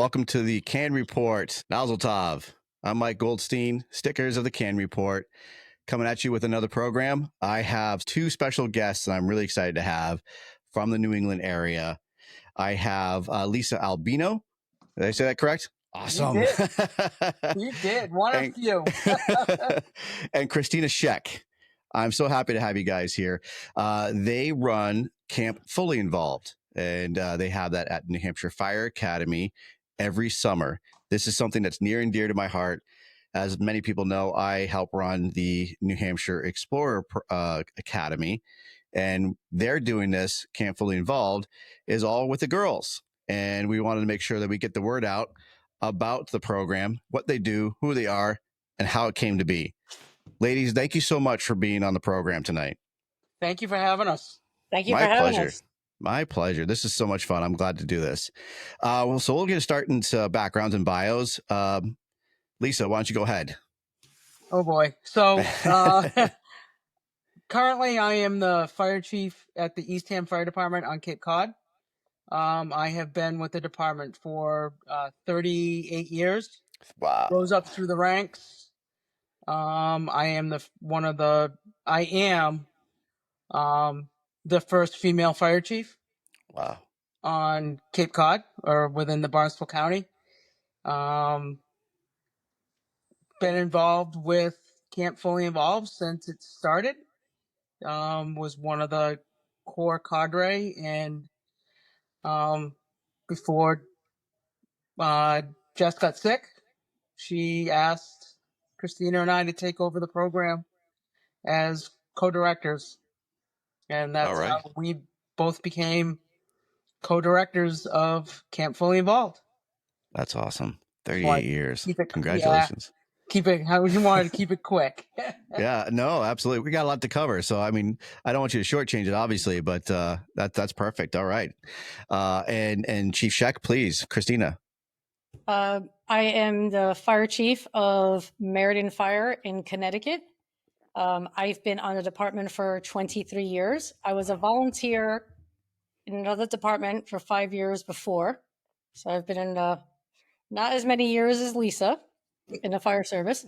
welcome to the C.A.N Report. Mazel tov. I'm Mike Goldstein, stickers of the C.A.N Report, coming at you with another program. I have two special guests that I'm really excited to have from the New England area. I have Lisa Albino. Did I say that correct? Awesome. You did. One of few. And Cristina Schoeck. I'm so happy to have you guys here. They run Camp Fully Involved, and they have that at New Hampshire Fire Academy every summer. This is something that's near and dear to my heart. As many people know, I help run the New Hampshire Explorer Academy, and they're doing this. Camp Fully Involved is all with the girls, and we wanted to make sure that we get the word out about the program, what they do, who they are, and how it came to be. Ladies, thank you so much for being on the program tonight. Thank you for having us. Thank you for having us. My pleasure. This is so much fun. I'm glad to do this. So we'll get started into backgrounds and bios. Lisa, why don't you go ahead? Oh, boy. So currently I am the fire chief at the Eastham Fire Department on Cape Cod. I have been with the department for 38 years. Wow. Rose up through the ranks. I am the first female fire chief. Wow. On Cape Cod or within the Barnstable County. Been involved with Camp Fully Involved since it started. Was one of the core cadre, and before Jess got sick, she asked Cristina and I to take over the program as co-directors, and that's how we both became co-directors of Camp Fully Involved. That's awesome. 38 years. Congratulations. Yeah. Keep it how you wanted to keep it quick. Yeah, no, absolutely. We got a lot to cover. So, I mean, I don't want you to shortchange it, obviously, but that's perfect. All right. And Chief Schoeck, please, Cristina. I am the fire chief of Meriden Fire in Connecticut. I've been on the department for 23 years. I was a volunteer in another department for 5 years before. So I've been in not as many years as Lisa in the fire service.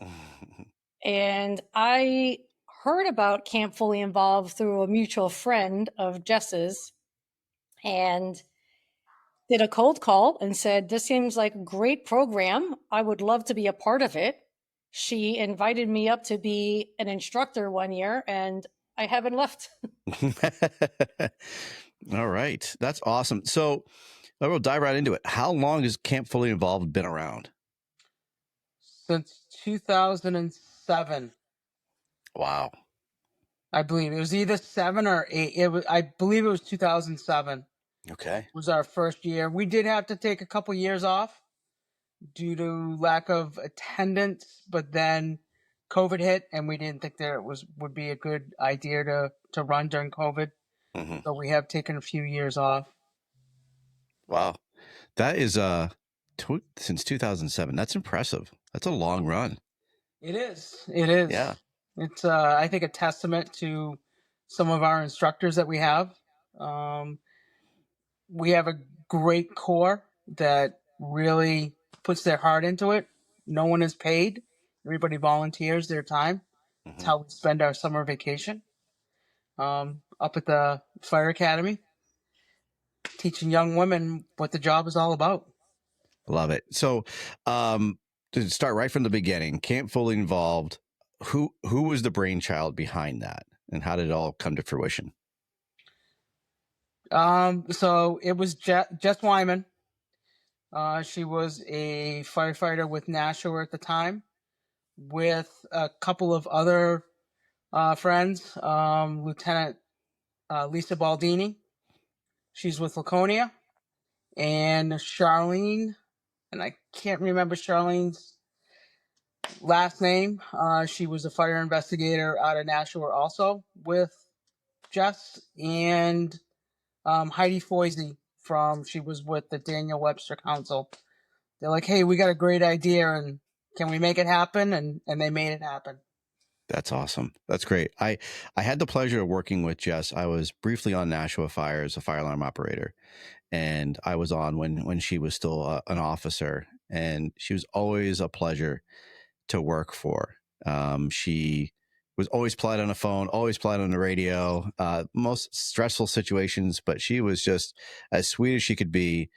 And I heard about Camp Fully Involved through a mutual friend of Jess's and did a cold call and said, this seems like a great program. I would love to be a part of it. She invited me up to be an instructor one year, and I haven't left. All right. That's awesome. So we'll dive right into it. How long has Camp Fully Involved been around? Since 2007. Wow. I believe it was either 7 or 8. I believe it was 2007. Okay. Was our first year. We did have to take a couple years off due to lack of attendance, but then COVID hit, and we didn't think that would be a good idea to run during COVID. Mm-hmm. So we have taken a few years off. Wow. That is since 2007. That's impressive. That's a long run. It is. Yeah. It's I think a testament to some of our instructors that we have. We have a great core that really puts their heart into it. No one is paid. Everybody volunteers their time. Mm-hmm. That's how we spend our summer vacation. Up at the Fire Academy, teaching young women what the job is all about. Love it. So to start right from the beginning, Camp Fully Involved, who was the brainchild behind that, and how did it all come to fruition? So it was Jess Wyman. She was a firefighter with Nashua at the time, with a couple of other friends, Lieutenant Lisa Baldini. She's with Laconia, and Charlene, and I can't remember Charlene's last name. She was a fire investigator out of Nashua also with Jess, and Heidi Foisey she was with the Daniel Webster Council. They're like, hey, we got a great idea, and can we make it happen? And they made it happen. That's awesome. That's great. I had the pleasure of working with Jess. I was briefly on Nashua Fire as a fire alarm operator, and I was on when she was still an officer, and she was always a pleasure to work for. She was always polite on the phone, always polite on the radio, most stressful situations, but she was just as sweet as she could be.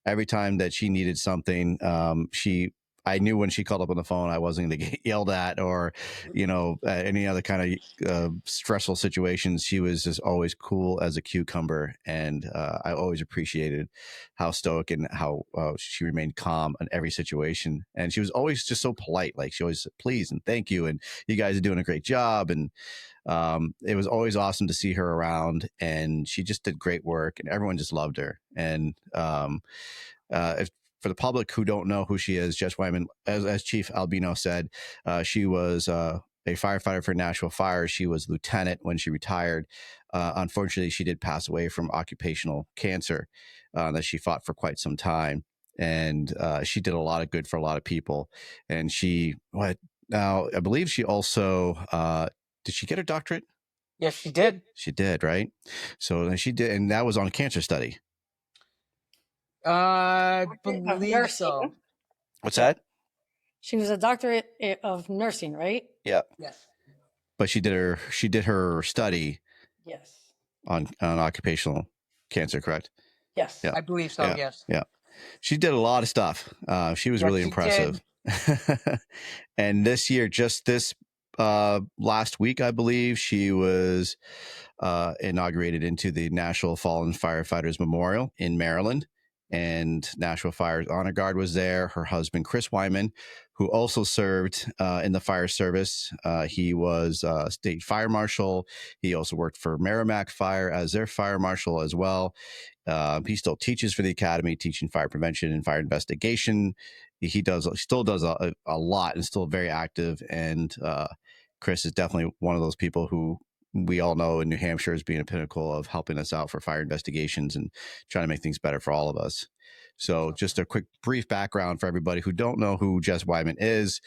Every time that she needed something, I knew when she called up on the phone, I wasn't going to get yelled at or, any other kind of stressful situations. She was just always cool as a cucumber. And I always appreciated how stoic and how she remained calm in every situation. And she was always just so polite. Like she always said, please and thank you. And you guys are doing a great job. And it was always awesome to see her around. And she just did great work and everyone just loved her. And for the public who don't know who she is, Jess Wyman, as Chief Albino said, she was a firefighter for Nashua Fire. She was lieutenant when she retired. Unfortunately, she did pass away from occupational cancer that she fought for quite some time. And she did a lot of good for a lot of people. And now, I believe she also, did she get her doctorate? Yes, she did. She did, right? So she did, and that was on a cancer study. I believe so. What's that? She was a doctorate of nursing, right? Yeah. Yes. But she did her study. Yes. On occupational cancer, correct? Yes. Yeah. I believe so. Yeah. Yes. Yeah. She did a lot of stuff. She was really impressive. And this year, just this last week, I believe, she was inaugurated into the National Fallen Firefighters Memorial in Maryland. And Nashua Fire's Honor Guard was there. Her husband, Chris Wyman, who also served in the fire service. He was a state fire marshal. He also worked for Merrimack Fire as their fire marshal as well. He still teaches for the academy, teaching fire prevention and fire investigation. He still does a lot and still very active. And Chris is definitely one of those people who we all know in New Hampshire as being a pinnacle of helping us out for fire investigations and trying to make things better for all of us. So just a quick brief background for everybody who don't know who Jess Wyman is.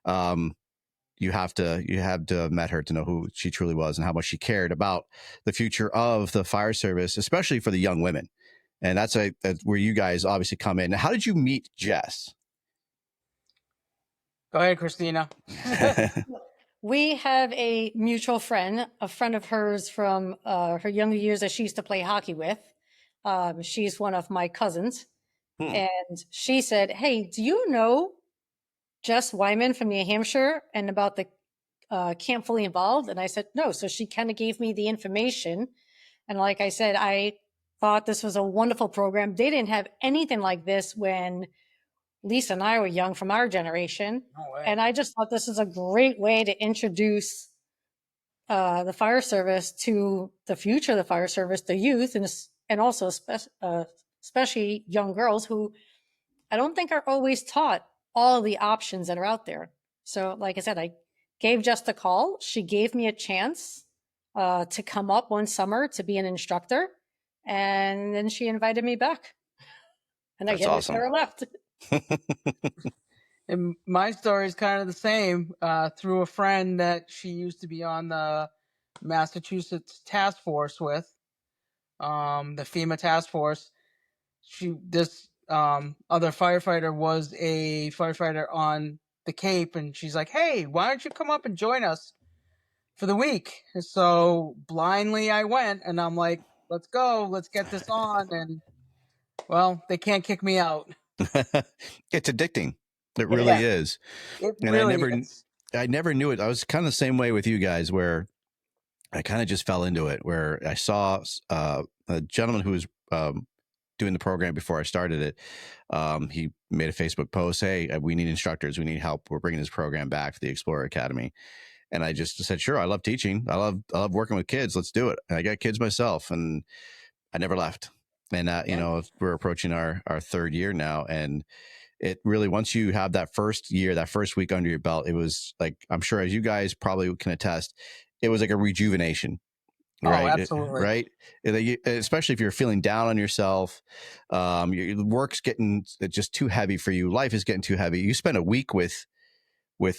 You have to have met her to know who she truly was and how much she cared about the future of the fire service, especially for the young women. And that's where you guys obviously come in. Now, how did you meet Jess? Go ahead, Cristina. We have a mutual friend, a friend of hers from her younger years that she used to play hockey with. She's one of my cousins. And she said, hey, do you know Jess Wyman from New Hampshire and about the Camp Fully Involved? And I said, no. So she kind of gave me the information. And like I said, I thought this was a wonderful program. They didn't have anything like this when Lisa and I were young from our generation. No way. And I just thought this is a great way to introduce the fire service to the future of the fire service, the youth, and also especially young girls who I don't think are always taught all the options that are out there. So like I said, I gave Jess a call. She gave me a chance to come up one summer to be an instructor. And then she invited me back. And I never left. And my story is kind of the same through a friend that she used to be on the Massachusetts task force with, the FEMA task force. This other firefighter was a firefighter on the Cape, and she's like, hey, why don't you come up and join us for the week? And so blindly I went, and I'm like, let's go, let's get this on. And well, they can't kick me out. It's addicting. It really is. It really is. I never knew it. I was kind of the same way with you guys, where I kind of just fell into it, where I saw a gentleman who was doing the program before I started it. He made a Facebook post, hey, we need instructors. We need help. We're bringing this program back for the Explorer Academy. And I just said, sure, I love teaching. I love working with kids. Let's do it. And I got kids myself, and I never left. And, we're approaching our third year now. And it really, once you have that first year, that first week under your belt, it was like, I'm sure as you guys probably can attest, it was like a rejuvenation. Right. Oh, absolutely. Right. Especially if you're feeling down on yourself, your work's getting just too heavy for you. Life is getting too heavy. You spend a week with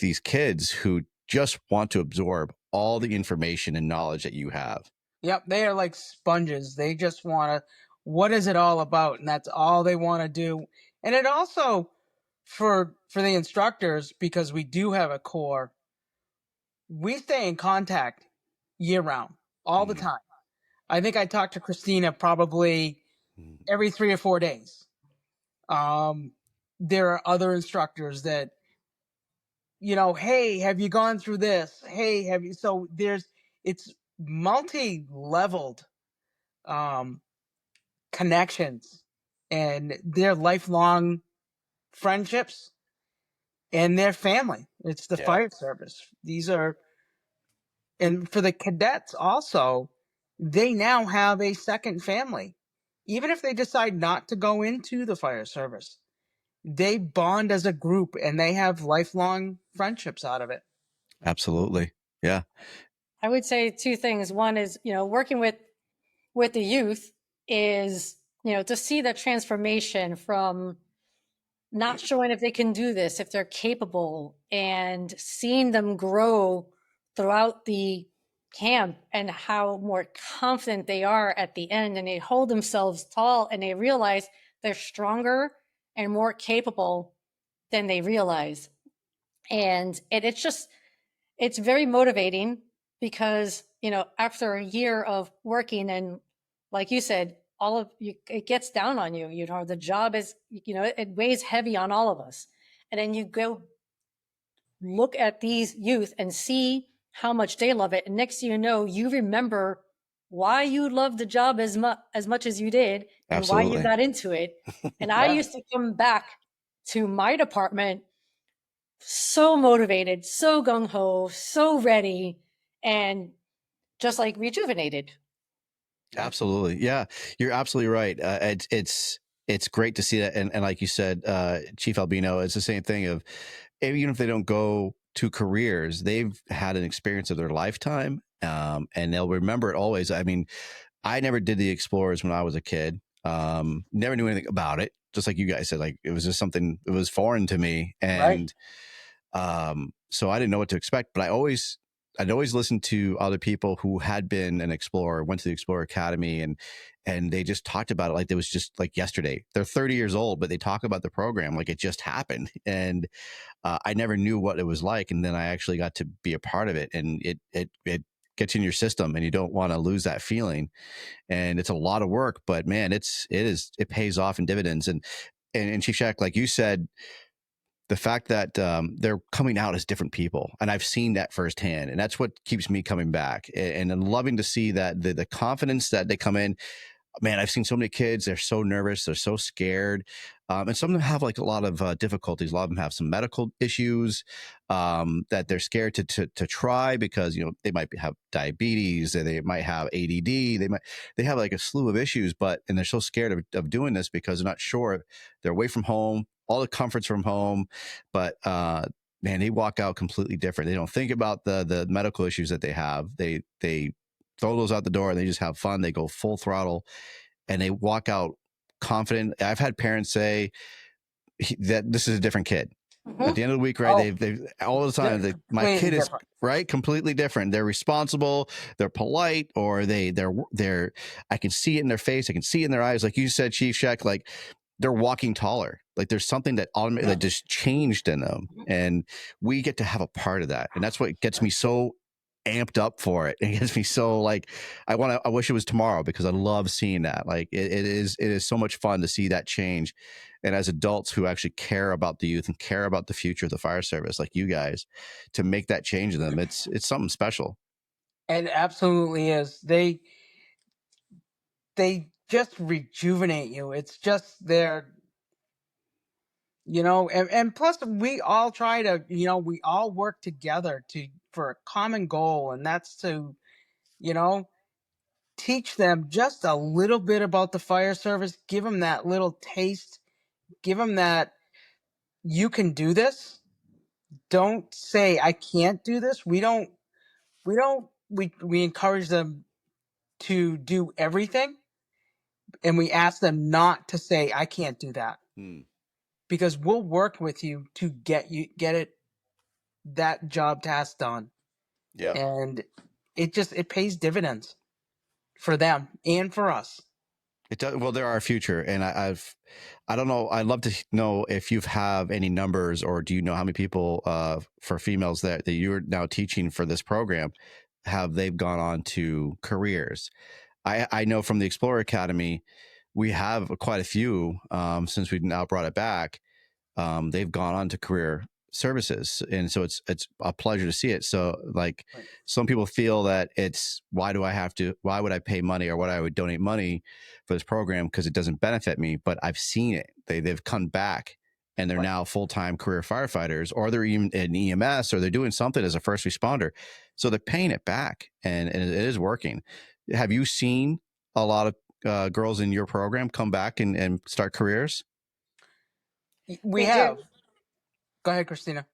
these kids who just want to absorb all the information and knowledge that you have. Yep, they are like sponges. They just want to, what is it all about? And that's all they want to do. And it also, for the instructors, because we do have a core, we stay in contact year round, all the time. I think I talk to Cristina probably every 3 or 4 days. There are other instructors that, you know, hey, have you gone through this? Hey, have you? So it's multi-leveled connections, and they're lifelong friendships, and their family. It's the fire service. These are, and for the cadets also, they now have a second family. Even if they decide not to go into the fire service, they bond as a group and they have lifelong friendships out of it. Absolutely. Yeah. I would say two things. One is, working with the youth is, to see that transformation from not showing if they can do this, if they're capable, and seeing them grow throughout the camp and how more confident they are at the end, and they hold themselves tall and they realize they're stronger and more capable than they realize. And it's very motivating because, after a year of working, and like you said, all of you, it gets down on you, the job is, it weighs heavy on all of us. And then you go look at these youth and see how much they love it. And next thing you know, you remember why you loved the job as much as you did and Absolutely. why you got into it. And I used to come back to my department so motivated, so gung-ho, so ready, and just like rejuvenated. Absolutely. Yeah, you're absolutely right. It's great to see that. And like you said, Chief Albino, it's the same thing of, even if they don't go to careers, they've had an experience of their lifetime. And they'll remember it always. I mean, I never did the Explorers when I was a kid. Never knew anything about it. Just like you guys said, like it was just something, it was foreign to me. And so I didn't know what to expect, but I'd always listen to other people who had been an explorer, went to the Explorer Academy, and they just talked about it like it was just like yesterday. They're 30 years old, but they talk about the program like it just happened. And I never knew what it was like. And then I actually got to be a part of it, and it gets in your system, and you don't want to lose that feeling. And it's a lot of work, but man, it pays off in dividends. And Chief Schoeck, like you said, the fact that they're coming out as different people, and I've seen that firsthand, and that's what keeps me coming back, and I'm loving to see that the confidence that they come in. Man, I've seen so many kids, they're so nervous, they're so scared. And some of them have like a lot of difficulties. A lot of them have some medical issues that they're scared to try because, they might have diabetes, or they might have ADD. They have like a slew of issues, and they're so scared of doing this because they're not sure. They're away from home, all the comforts from home, but man, they walk out completely different. They don't think about the medical issues that they have. They throw those out the door and they just have fun. They go full throttle and they walk out confident. I've had parents say that this is a different kid. At the end of the week, right? They've all the time. My kid is right, completely different. They're responsible. They're polite, or they're. I can see it in their face. I can see it in their eyes. Like you said, Chief Schoeck, like they're walking taller. Like there's something that that just changed in them, and we get to have a part of that. And that's what gets me so amped up for it. It gets me so like I wish it was tomorrow, because I love seeing that. Like it is so much fun to see that change. And as adults who actually care about the youth and care about the future of the fire service, like you guys, to make that change in them, it's something special. It absolutely is. They just rejuvenate you. It's just their, and plus we all try to, we all work together for a common goal, and that's to, teach them just a little bit about the fire service, give them that little taste, give them that you can do this. Don't say I can't do this. We encourage them to do everything, and we ask them not to say I can't do that. Because we'll work with you to get it that job task done. Yeah. And it pays dividends for them and for us. It does. Well, they're our future. And I don't know. I'd love to know if you have any numbers, or do you know how many people for females that you're now teaching for this program, they've gone on to careers? I know from the Explorer Academy, we have quite a few since we've now brought it back. They've gone on to career services, and so it's a pleasure to see it. So like, Right. Some people feel that why would I pay money, or I would donate money for this program because it doesn't benefit me? But I've seen it. They've come back and they're Right. now full-time career firefighters, or they're even in EMS, or they're doing something as a first responder. So they're paying it back, and it is working. Have you seen a lot of girls in your program come back and start careers? We have. Go ahead, Cristina.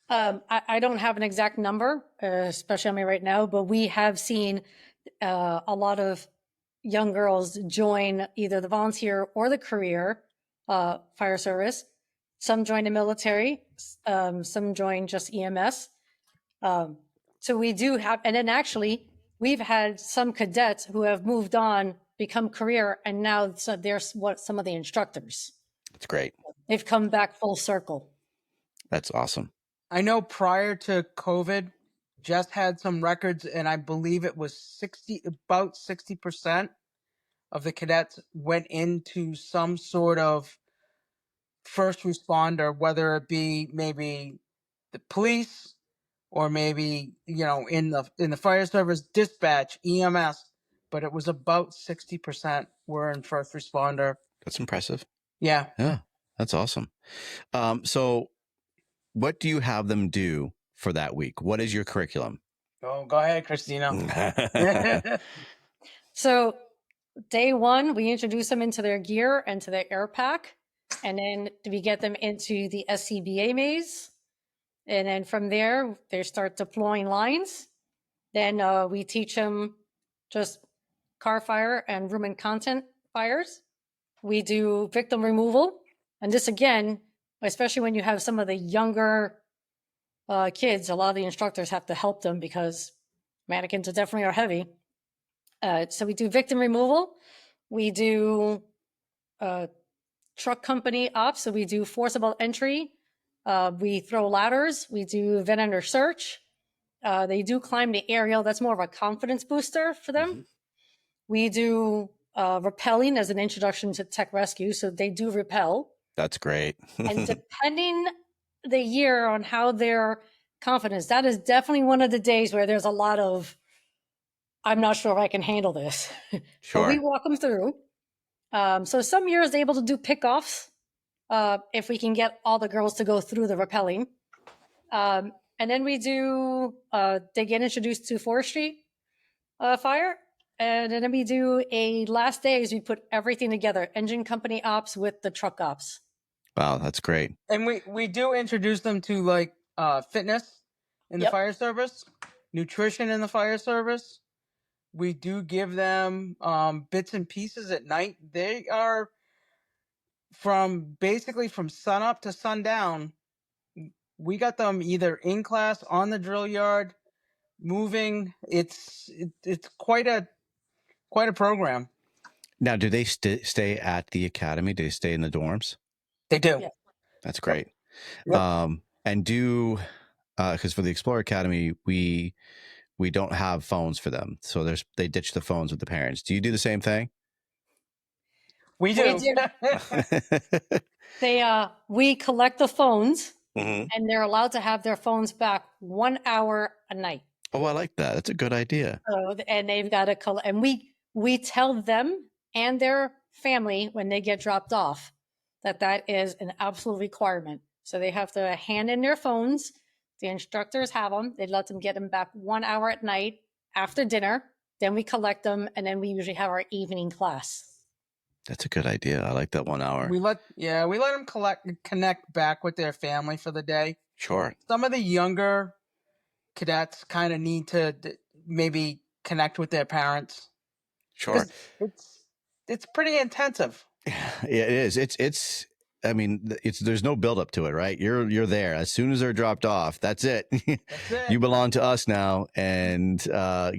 I don't have an exact number, especially on me right now, but we have seen a lot of young girls join either the volunteer or the career fire service. Some join the military, some join just EMS. So we do have, and then actually we've had some cadets who have moved on, become career, and now they're some of the instructors. That's great. They've come back full circle. That's awesome. I know prior to COVID, Jess had some records, and I believe it was about 60% of the cadets went into some sort of first responder, whether it be maybe the police or maybe, in the fire service, dispatch, EMS, but it was about 60% were in first responder. That's impressive. Yeah. Yeah, that's awesome. So what do you have them do for that week? What is your curriculum? Oh, go ahead, Cristina. So day one, we introduce them into their gear and to their air pack. And then we get them into the SCBA maze. And then from there, they start deploying lines. Then we teach them just car fire and room and content fires. We do victim removal. And this, again, especially when you have some of the younger kids, a lot of the instructors have to help them because mannequins definitely are heavy. So we do victim removal. We do truck company ops. So we do forcible entry. We throw ladders. We do vent under search. They do climb the aerial. That's more of a confidence booster for them. Mm-hmm. We do rappelling as an introduction to tech rescue. So they do rappel. That's great. And depending the year on how their confidence, that is definitely one of the days where there's a lot of, I'm not sure if I can handle this. Sure. But we walk them through. So some years they're able to do pickoffs if we can get all the girls to go through the rappelling. And then we do, they get introduced to forestry fire. And then we do a last day is we put everything together, engine company ops with the truck ops. Wow, that's great. And we do introduce them to like fitness in the fire service, nutrition in the fire service. We do give them bits and pieces at night. They are basically from sun up to sundown. We got them either in class, on the drill yard, moving. It's quite a program. Now, do they stay at the academy? Do they stay in the dorms? They do. Yeah. That's great. Yep. And because for the Explorer Academy, we don't have phones for them. So they ditch the phones with the parents. Do you do the same thing? We do. We collect the phones, mm-hmm. and they're allowed to have their phones back 1 hour a night. Oh, I like that. That's a good idea. And they've got to and we tell them and their family when they get dropped off that is an absolute requirement. So they have to hand in their phones. The instructors have them. They let them get them back 1 hour at night after dinner. Then we collect them, and then we usually have our evening class. That's a good idea. I like that 1 hour. We let them connect back with their family for the day. Sure. Some of the younger cadets kind of need to maybe connect with their parents. Sure. It's pretty intensive. Yeah, it is. I mean, there's no build up to it, right? You're there as soon as they're dropped off. That's it. That's it. You belong to us now, and no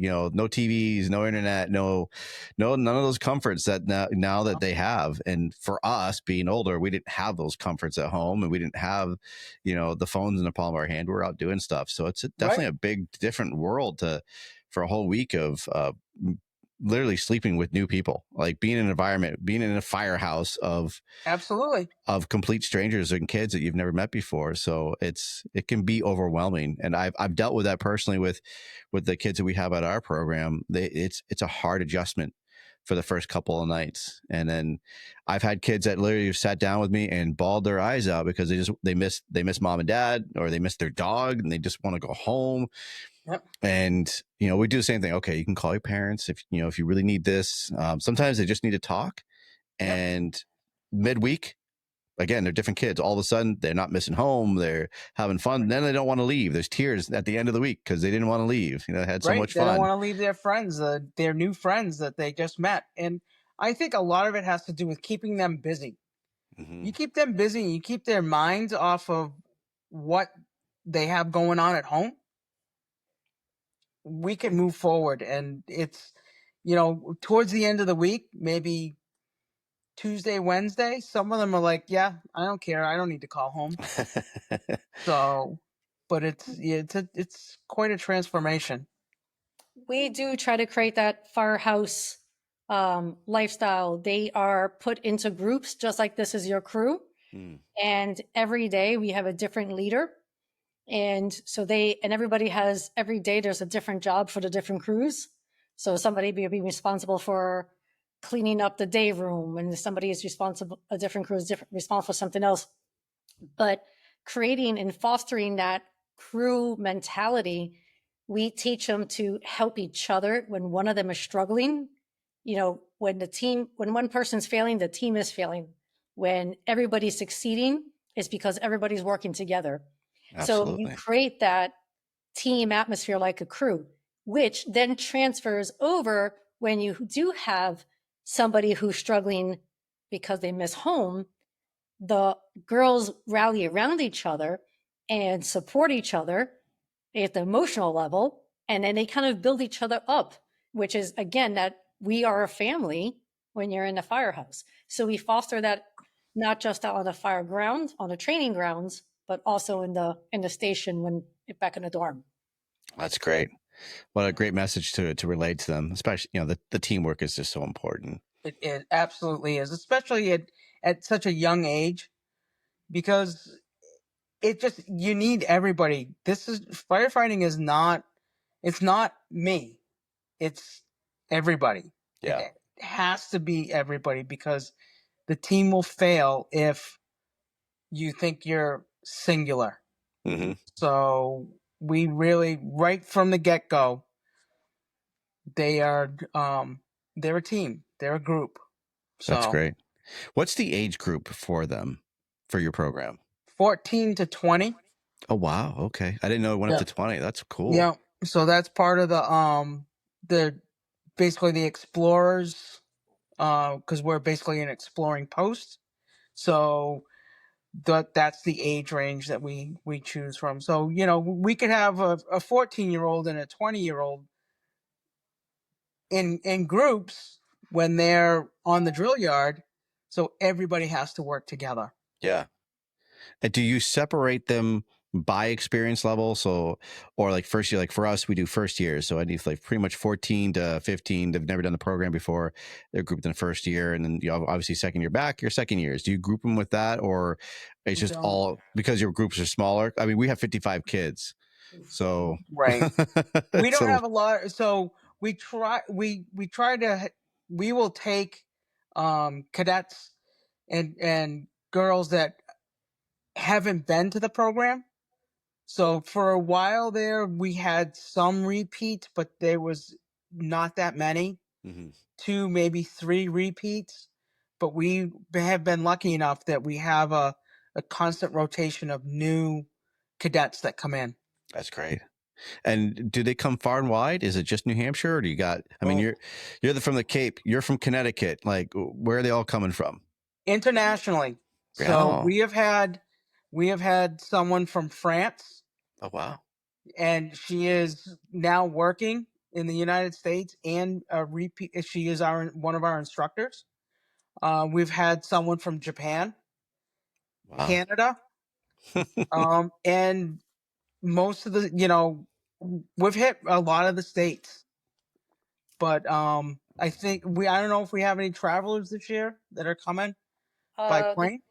TVs, no internet, no none of those comforts that now that they have. And for us being older, we didn't have those comforts at home, and we didn't have the phones in the palm of our hand. We're out doing stuff, so it's definitely a big different world for a whole week of literally sleeping with new people, like being in an environment, being in a firehouse of absolutely of complete strangers and kids that you've never met before. So it can be overwhelming. And I've dealt with that personally with the kids that we have at our program. It's a hard adjustment for the first couple of nights. And then I've had kids that literally have sat down with me and bawled their eyes out because they miss mom and dad, or they miss their dog, and they just want to go home. Yep. And we do the same thing. Okay, you can call your parents if you really need this. Sometimes they just need to talk. And midweek, again, they're different kids. All of a sudden, they're not missing home. They're having fun. And then they don't want to leave. There's tears at the end of the week because they didn't want to leave. They had so much fun. They don't want to leave their friends, their new friends that they just met. And I think a lot of it has to do with keeping them busy. Mm-hmm. You keep them busy, and you keep their minds off of what they have going on at home, we can move forward. And it's, towards the end of the week, maybe Tuesday, Wednesday, some of them are like, yeah, I don't care. I don't need to call home. So, but it's quite a transformation. We do try to create that firehouse lifestyle. They are put into groups, just like this is your crew. And every day we have a different leader. And so everybody has, every day there's a different job for the different crews. So somebody will be responsible for cleaning up the day room, and somebody is responsible, a different crew is responsible for something else. But creating and fostering that crew mentality, we teach them to help each other when one of them is struggling. When one person's failing, the team is failing. When everybody's succeeding, it's because everybody's working together. Absolutely. So you create that team atmosphere like a crew, which then transfers over when you do have somebody who's struggling because they miss home. The girls rally around each other and support each other at the emotional level, and then they kind of build each other up, which is, again, that we are a family when you're in the firehouse. So we foster that not just out on the fire ground, on the training grounds, but also in the station when back in the dorm. That's great. What a great message to relate to them, especially, the teamwork is just so important. It absolutely is, especially at such a young age, because you need everybody. Firefighting is not, it's not me. It's everybody. Yeah. It has to be everybody, because the team will fail if you think you're singular. Mm-hmm. So we really, right from the get-go, they're a team. They're a group. So, that's great. What's the age group for them, for your program? 14 to 20. Oh, wow. Okay. I didn't know it went up to 20. That's cool. Yeah. So that's part of basically the explorers, because we're basically an exploring post. So that's the age range that we choose from. So, we could have a 14-year-old and a 20-year-old in groups when they're on the drill yard. So everybody has to work together. Yeah. And do you separate them by experience level? So, or like first year, like for us, we do first year. So I need like pretty much 14 to 15. They've never done the program before. They're grouped in the first year. And then obviously second year back, your second years. Do you group them with that? Or it's just all because your groups are smaller? I mean, we have 55 kids. So, right. We don't have a lot. So we will take cadets and girls that haven't been to the program. So for a while there, we had some repeats, but there was not that many. Mm-hmm. 2, maybe 3 repeats. But we have been lucky enough that we have a constant rotation of new cadets that come in. That's great. And do they come far and wide? Is it just New Hampshire, or do you got? I mean, you're from the Cape. You're from Connecticut. Like, where are they all coming from? Internationally. So Wow. we have had someone from France, Oh, wow. and she is now working in the United States, and she is one of our instructors. We've had someone from Japan, Wow. Canada, and most of the, we've hit a lot of the states. But I think I don't know if we have any travelers this year that are coming by plane.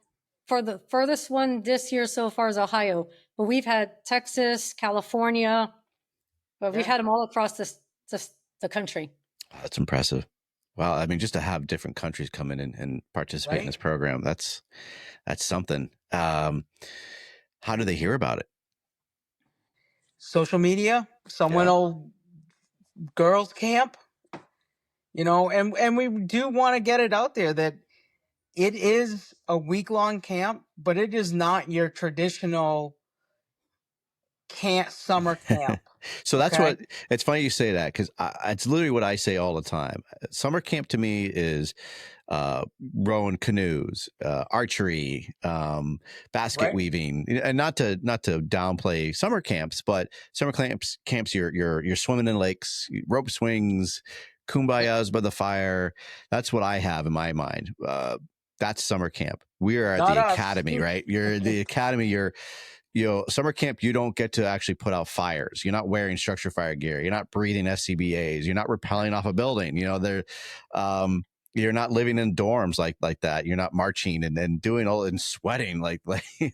For the furthest one this year so far is Ohio, but we've had Texas, California, but we've Yeah. had them all across the country. Wow, that's impressive. Wow. I mean, just to have different countries come in and participate in Right. this program, that's something. How do they hear about it? Social media, someone Yeah. will girls camp, and we do want to get it out there that it is a week-long camp, but it is not your traditional summer camp. So that's Okay. what it's funny you say that, because it's literally what I say all the time. Summer camp to me is rowing canoes, archery, basket Right. weaving, and not to downplay summer camps, but summer camps you're swimming in lakes, rope swings, kumbayas by the fire. That's what I have in my mind. That's summer camp. We are at Not the us. academy, right? You're the academy. Summer camp, you don't get to actually put out fires. You're not wearing structure fire gear. You're not breathing SCBAs. You're not rappelling off a building. You're not living in dorms like that. You're not marching and then doing all and sweating like putting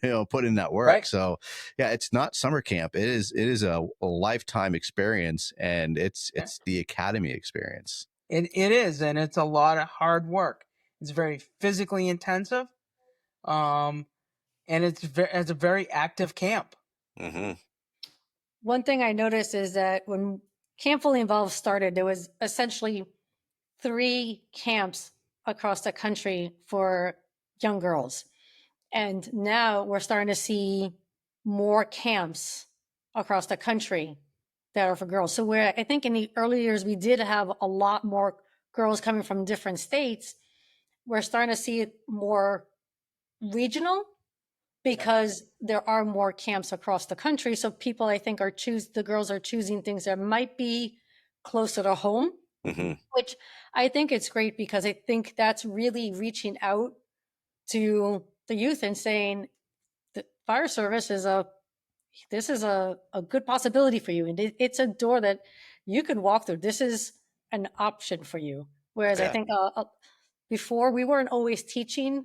in that work. Right. So yeah, it's not summer camp. It is a lifetime experience, and it's the academy experience. It is, and it's a lot of hard work. It's very physically intensive, and it's a very active camp. Mm-hmm. One thing I noticed is that when Camp Fully Involved started, there was essentially 3 camps across the country for young girls. And now we're starting to see more camps across the country that are for girls. So where I think in the early years, we did have a lot more girls coming from different states. We're starting to see it more regional because there are more camps across the country. So people, I think, the girls are choosing things that might be closer to home, Mm-hmm. which I think it's great because I think that's really reaching out to the youth and saying the fire service is a good possibility for you. And it's a door that you can walk through. This is an option for you. Whereas I think before we weren't always teaching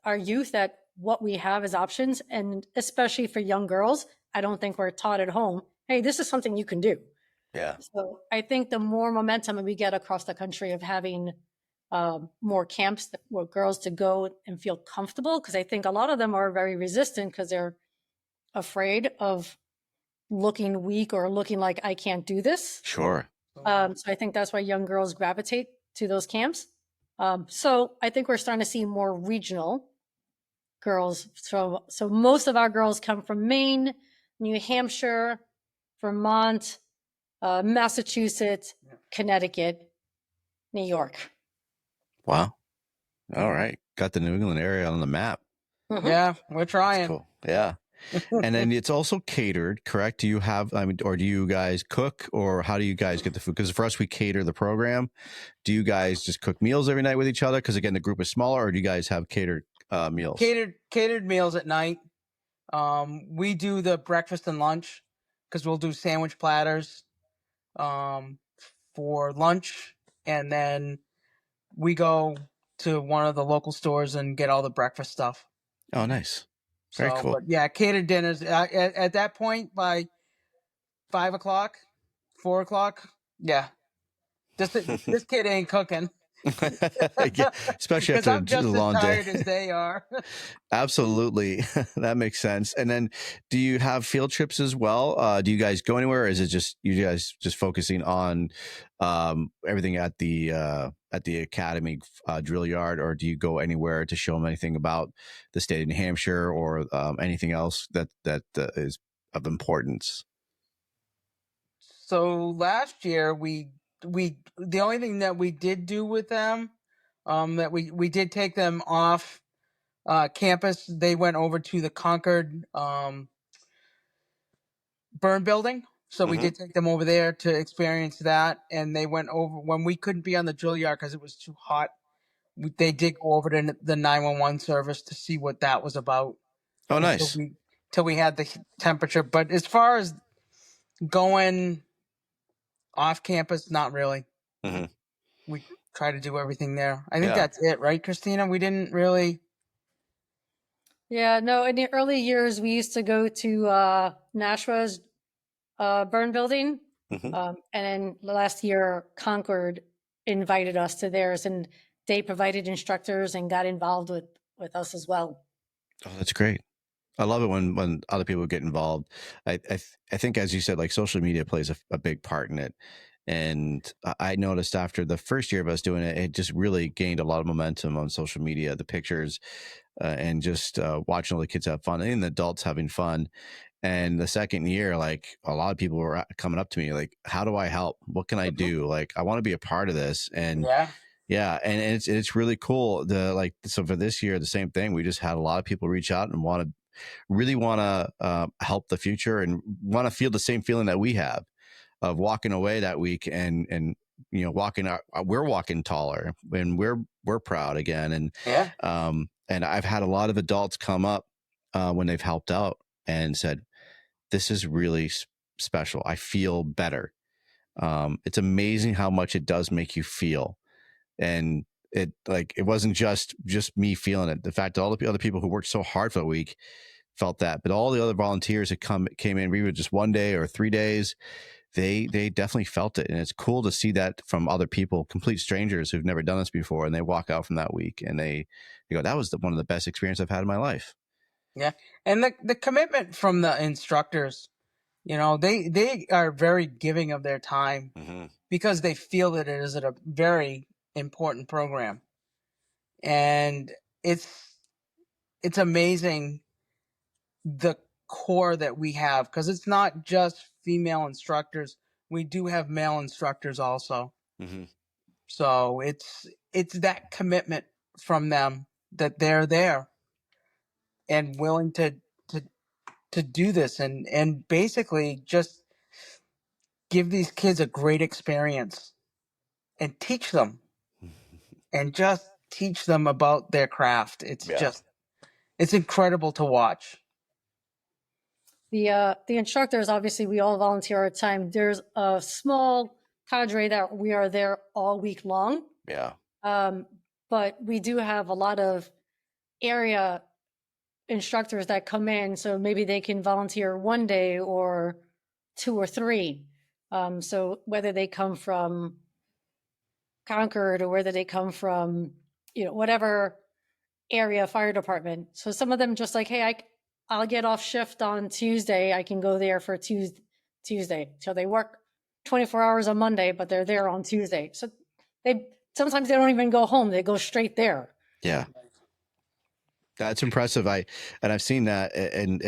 our youth that what we have is options. And especially for young girls, I don't think we're taught at home, hey, this is something you can do. Yeah. So I think the more momentum we get across the country of having more camps for girls to go and feel comfortable, because I think a lot of them are very resistant because they're afraid of looking weak or looking like I can't do this. Sure. So I think that's why young girls gravitate to those camps. So I think we're starting to see more regional girls. So most of our girls come from Maine, New Hampshire, Vermont, Massachusetts, Connecticut, New York. Wow. All right. Got the New England area on the map. Mm-hmm. Yeah, we're trying. That's cool. Yeah. And then it's also catered, correct? Do you have, or do you guys cook, or how do you guys get the food? Because for us, we cater the program. Do you guys just cook meals every night with each other? Because again, the group is smaller, or do you guys have catered meals? Catered meals at night. We do the breakfast and lunch because we'll do sandwich platters for lunch, and then we go to one of the local stores and get all the breakfast stuff. Oh, nice. Very cool. But yeah, catered dinners at that point by 5 o'clock, 4 o'clock. Yeah, this kid ain't cooking. Yeah, especially Because after I'm just a as long tired day. as they are. Absolutely. That makes sense. And then do you have field trips as well? Do you guys go anywhere, or is it just you guys just focusing on everything at the academy drill yard, or do you go anywhere to show them anything about the state of New Hampshire, or anything else that is of importance? So last year the only thing that we did do with them, that we did take them off campus, they went over to the Concord burn building. So we did take them over there to experience that. And they went over when we couldn't be on the drill yard because it was too hot. They did go over to the 911 service to see what that was about. Oh, nice. Till we had the temperature. But as far as going off campus, not really. We try to do everything there. I think that's it, right, Cristina? We didn't really. Yeah, no, in the early years, we used to go to Nashua's burn building. And then last year, Concord invited us to theirs, and they provided instructors and got involved with us as well. Oh, that's great. I love it when other people get involved. I think, as you said, like social media plays a big part in it. And I noticed after the first year of us doing it, it just really gained a lot of momentum on social media, the pictures, and just watching all the kids have fun and the adults having fun. And the second year, like a lot of people were coming up to me like, how do I help? What can I do? Like, I want to be a part of this. And yeah. And it's really cool. So for this year, the same thing, we just had a lot of people reach out and really want to help the future and want to feel the same feeling that we have of walking away that week and we're walking taller and we're proud again. And I've had a lot of adults come up when they've helped out and said, this is really special. I feel better. It's amazing how much it does make you feel. And it wasn't just me feeling it. The fact that all the other people who worked so hard for the week felt that, but all the other volunteers that came in, we were just 1 day or 3 days. They definitely felt it. And it's cool to see that from other people, complete strangers who've never done this before. And they walk out from that week and they go, that was one of the best experiences I've had in my life. Yeah. And the commitment from the instructors, they are very giving of their time because they feel that it is a very important program. And it's amazing the core that we have, because it's not just female instructors. We do have male instructors also. So it's that commitment from them that they're there and willing to do this and basically just give these kids a great experience and teach them about their craft. It's incredible to watch. The instructors, obviously, we all volunteer our time. There's a small cadre that we are there all week long. Yeah. But we do have a lot of area instructors that come in, so maybe they can volunteer 1 day or 2 or 3. So whether they come from Concord or whether they come from, whatever area fire department. So some of them just like, hey, I'll get off shift on Tuesday. I can go there for Tuesday. So they work 24 hours on Monday, but they're there on Tuesday. So sometimes they don't even go home. They go straight there. Yeah. That's impressive. I've seen that and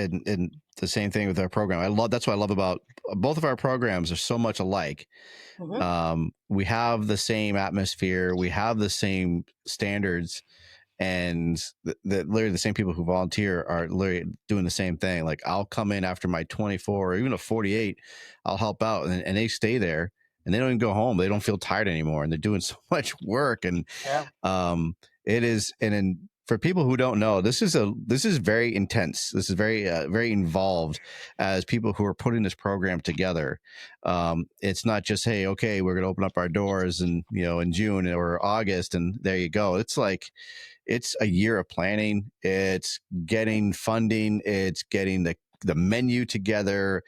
the same thing with our program. That's what I love about both of our programs are so much alike. We have the same atmosphere. We have the same standards. And literally the same people who volunteer are literally doing the same thing. Like I'll come in after my 24 or even a 48, I'll help out and they stay there and they don't even go home. They don't feel tired anymore and they're doing so much work. And it is. And then for people who don't know, this is very intense. This is very, very involved as people who are putting this program together. It's not just, hey, okay, we're going to open up our doors and, in June or August and there you go. It's like, it's a year of planning. It's getting funding. It's getting the menu together.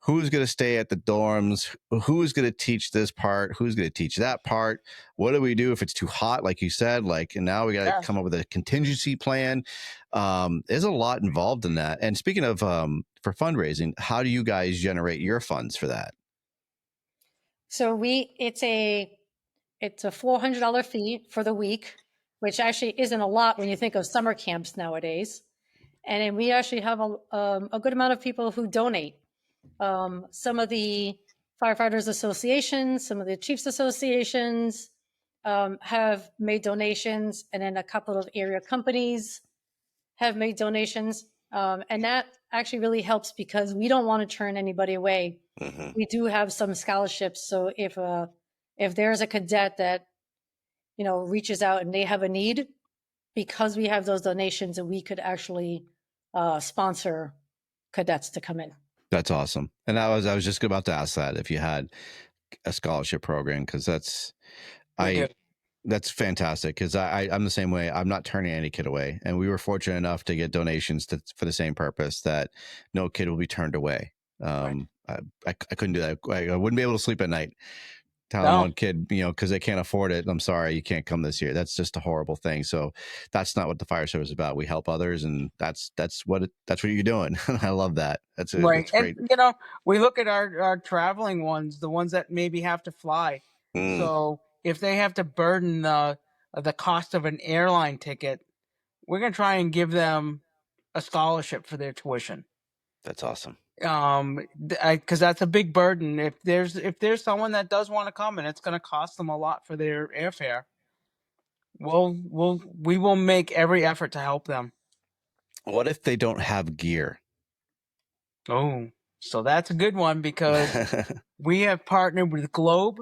Who's going to stay at the dorms? Who's going to teach this part? Who's going to teach that part? What do we do if it's too hot? Like you said, and now we got to come up with a contingency plan. There's a lot involved in that. And speaking of, for fundraising, how do you guys generate your funds for that? So it's a $400 fee for the week, which actually isn't a lot when you think of summer camps nowadays. And then we actually have a good amount of people who donate. Some of the firefighters associations, some of the chiefs associations have made donations, and then a couple of area companies have made donations. And that actually really helps because we don't want to turn anybody away. Mm-hmm. We do have some scholarships. So if there's a cadet that, reaches out and they have a need, because we have those donations, we could actually sponsor cadets to come in. That's awesome. And I was just about to ask that if you had a scholarship program, because that's fantastic. Because I'm the same way. I'm not turning any kid away, and we were fortunate enough to get donations for the same purpose, that no kid will be turned away. I couldn't do that. I wouldn't be able to sleep at night telling one kid, because they can't afford it, I'm sorry, you can't come this year. That's just a horrible thing. So that's not what the fire service is about. We help others, and that's what you're doing. I love that. That's great. And, we look at our traveling ones, the ones that maybe have to fly. So if they have to burden the cost of an airline ticket, we're going to try and give them a scholarship for their tuition. That's awesome. Because that's a big burden. If there's someone that does want to come and it's going to cost them a lot for their airfare, we will make every effort to help them. What if they don't have gear? Oh, so that's a good one, because we have partnered with Globe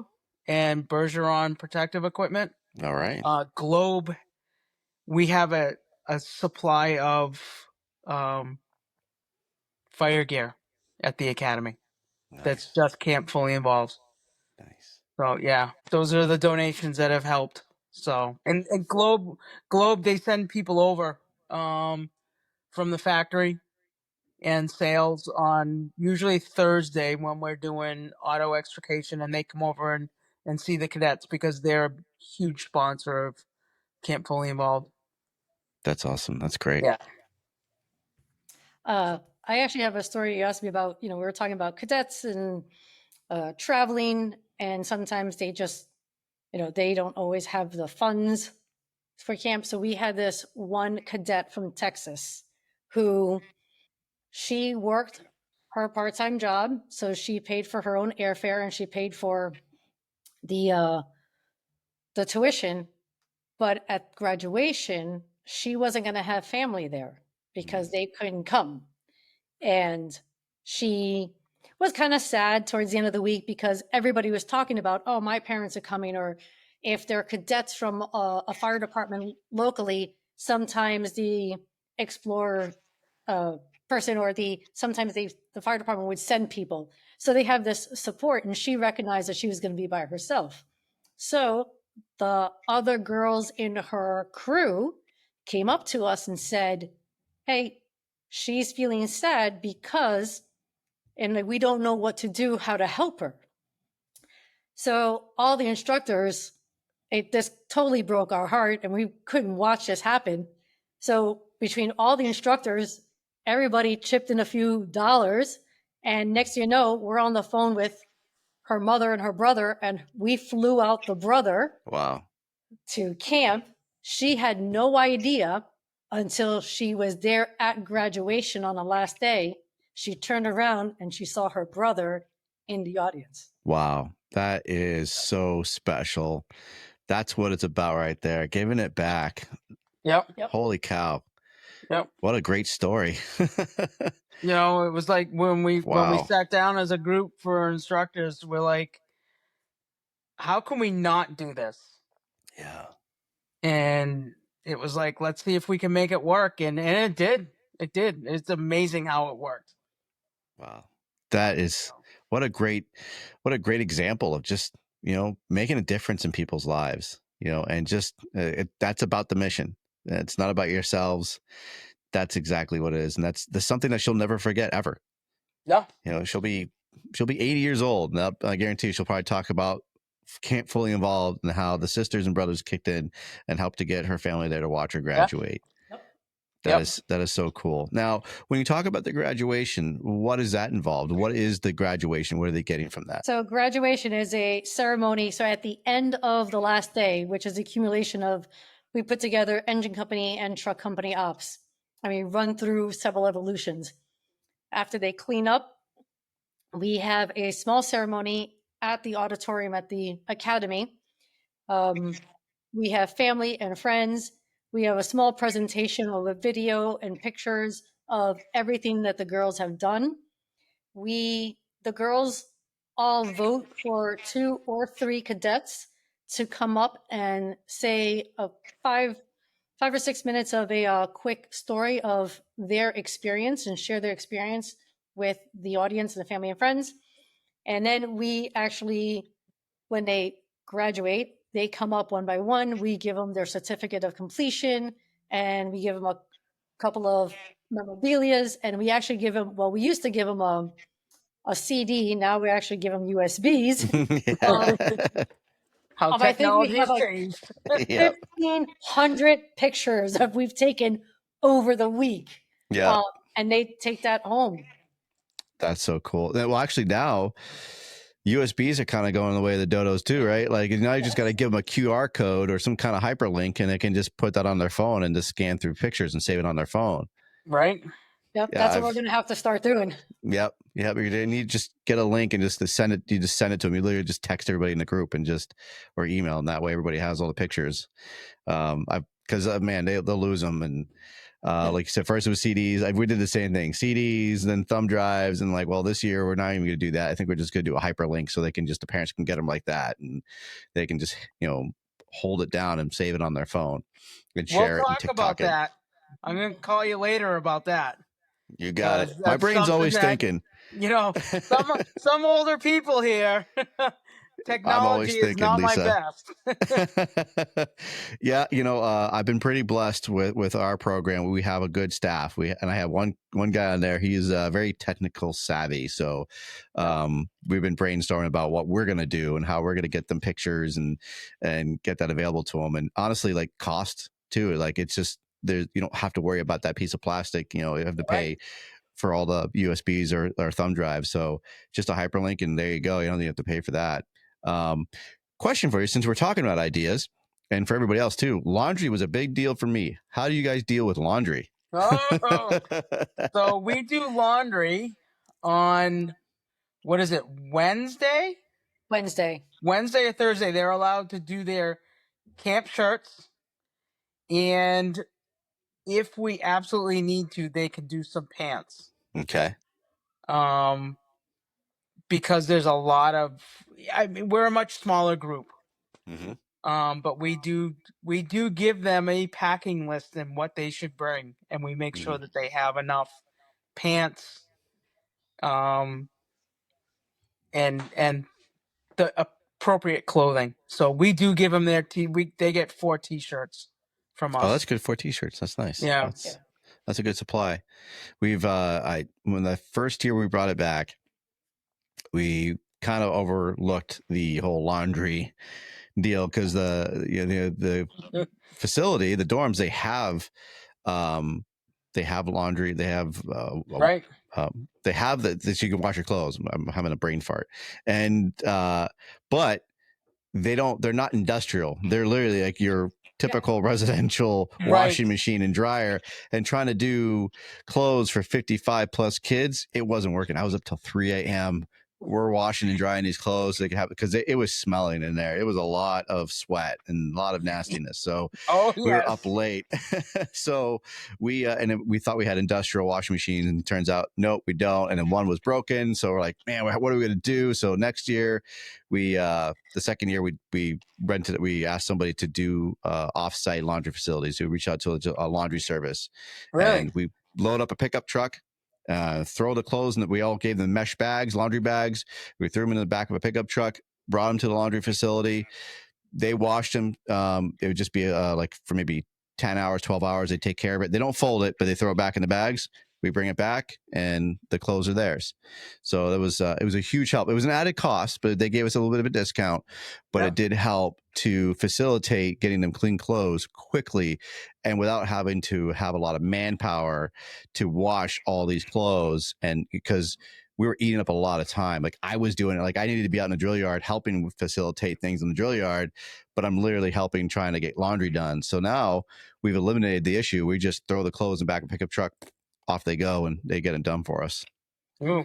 and Bergeron Protective Equipment. All right. Globe, we have a supply of fire gear at the academy. Nice. That's just camp fully involved. Nice. So yeah, those are the donations that have helped. So and Globe, they send people over from the factory and sales on usually Thursday when we're doing auto extrication, and they come over and see the cadets because they're a huge sponsor of Camp Fully Involved. That's awesome. That's great. Yeah. I actually have a story you asked me about. We were talking about cadets and traveling, and sometimes they just, they don't always have the funds for camp. So we had this one cadet from Texas who, she worked her part-time job. So she paid for her own airfare and she paid for the tuition. But at graduation, she wasn't going to have family there because they couldn't come. And she was kind of sad towards the end of the week because everybody was talking about, oh, my parents are coming, or if they're cadets from a fire department locally, sometimes the Explorer person or sometimes the fire department would send people. So they have this support, and she recognized that she was going to be by herself. So the other girls in her crew came up to us and said, hey, she's feeling sad because, and we don't know what to do, how to help her. So all the instructors, this totally broke our heart, and we couldn't watch this happen. So between all the instructors, everybody chipped in a few dollars, and next thing you know, we're on the phone with her mother and her brother, and we flew out the brother to camp. She had no idea until she was there at graduation on the last day. She turned around and she saw her brother in the audience. Wow. That is so special. That's what it's about right there. Giving it back. Yep. Holy cow. Yep. What a great story. It was like when we sat down as a group for instructors, we're like, how can we not do this? Yeah. And it was like, let's see if we can make it work. And it did. It did. It's amazing how it worked. Wow. That is what a great example of just, making a difference in people's lives, and just that's about the mission. It's not about yourselves. That's exactly what it is. And that's something that she'll never forget ever. Yeah. She'll be 80 years old. And I guarantee she'll probably talk about Camp Fully Involved and how the sisters and brothers kicked in and helped to get her family there to watch her graduate. Yeah. That is so cool. Now, when you talk about the graduation, what is that involved? What is the graduation? What are they getting from that? So graduation is a ceremony. So at the end of the last day, which is the accumulation of, we put together engine company and truck company ops. Run through several evolutions. After they clean up, we have a small ceremony at the auditorium at the academy. We have family and friends. We have a small presentation of a video and pictures of everything that the girls have done. The girls all vote for 2 or 3 cadets to come up and say a 5 or 6 minutes of a quick story of their experience and share their experience with the audience and the family and friends. And then we actually, when they graduate, they come up one by one. We give them their certificate of completion, and we give them a couple of memorabilias, and we actually give them, well, we used to give them a CD. Now we actually give them USBs. How I think we technology have has like changed. 1,500 pictures that we've taken over the week. Yeah. And they take that home. That's so cool. Well, actually now USBs are kind of going the way of the dodos too, right? Like now you just got to give them a QR code or some kind of hyperlink and they can just put that on their phone and just scan through pictures and save it on their phone. Right. Yep. Yeah, that's what we're going to have to start doing. Yep. Yep. You just get a link and just send it. You just send it to them. You literally just text everybody in the group and or email. And that way everybody has all the pictures. Because man, they'll lose them. And like you said, first it was CDs. We did the same thing, CDs, then thumb drives. And like, well, this year we're not even going to do that. I think we're just going to do a hyperlink so the parents can get them like that. And they can just, hold it down and save it on their phone and share it and TikTok about that. I'm going to call you later about that. You got it. My brain's always thinking. Some older people here. Technology is not Lisa. My best. Yeah, I've been pretty blessed with our program. We have a good staff. I have one guy on there. He's very technical savvy. So we've been brainstorming about what we're going to do and how we're going to get them pictures and get that available to them. And honestly, like cost too. Like it's just you don't have to worry about that piece of plastic. You have to pay for all the USBs or thumb drives. So just a hyperlink and there you go. You don't even have to pay for that. Question for you, since we're talking about ideas and for everybody else too, laundry was a big deal for me. How do you guys deal with laundry? So we do laundry on, what is it, Wednesday or Thursday. They're allowed to do their camp shirts, and if we absolutely need to, they can do some pants. Okay. Because there's a lot of, we're a much smaller group. Mm-hmm. But we do give them a packing list and what they should bring, and we make sure that they have enough pants, and the appropriate clothing. So we do give them they get 4 t-shirts from us. Oh, that's good. 4 t-shirts. That's nice. Yeah. That's a good supply. We've when the first year we brought it back, we kind of overlooked the whole laundry deal because the facility, the dorms, they have laundry, they have right. They have that you can wash your clothes. I'm having a brain fart, and but they're not industrial. They're literally like your typical residential washing machine and dryer, and trying to do clothes for 55 plus kids. It wasn't working. I was up till 3 a.m. We're washing and drying these clothes so they could have, because it was smelling in there. It was a lot of sweat and a lot of nastiness. So we were up late. So we thought we had industrial washing machines, and it turns out, nope, we don't. And then one was broken. So we're like, man, what are we going to do? So next year, the second year we asked somebody to do off-site laundry facilities. We reached out to a laundry service. Really? And we load up a pickup truck, throw the clothes, and we all gave them mesh bags, laundry bags. We threw them in the back of a pickup truck, brought them to the laundry facility. They washed them. It would just be like for maybe 10 hours, 12 hours. They take care of it. They don't fold it, but they throw it back in the bags. We bring it back and the clothes are theirs. So it was a huge help. It was an added cost, but they gave us a little bit of a discount, but it did help to facilitate getting them clean clothes quickly and without having to have a lot of manpower to wash all these clothes. And because we were eating up a lot of time, like I was doing it, like I needed to be out in the drill yard helping facilitate things in the drill yard, but I'm literally helping trying to get laundry done. So now we've eliminated the issue. We just throw the clothes in the back of a pickup truck, off they go, and they get it done for us.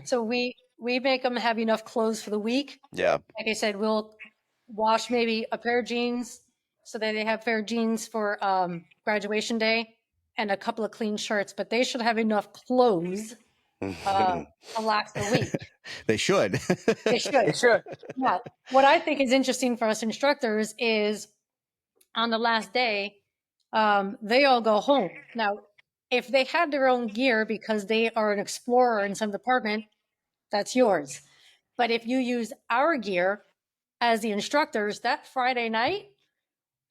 So we make them have enough clothes for the week. Yeah. Like I said, we'll wash maybe a pair of jeans so that they have pair of jeans for graduation day and a couple of clean shirts, but they should have enough clothes to last a week. They should. They should. They should. Yeah. What I think is interesting for us instructors is on the last day, they all go home. Now, if they have their own gear because they are an explorer in some department, that's yours. But if you use our gear as the instructors, that Friday night,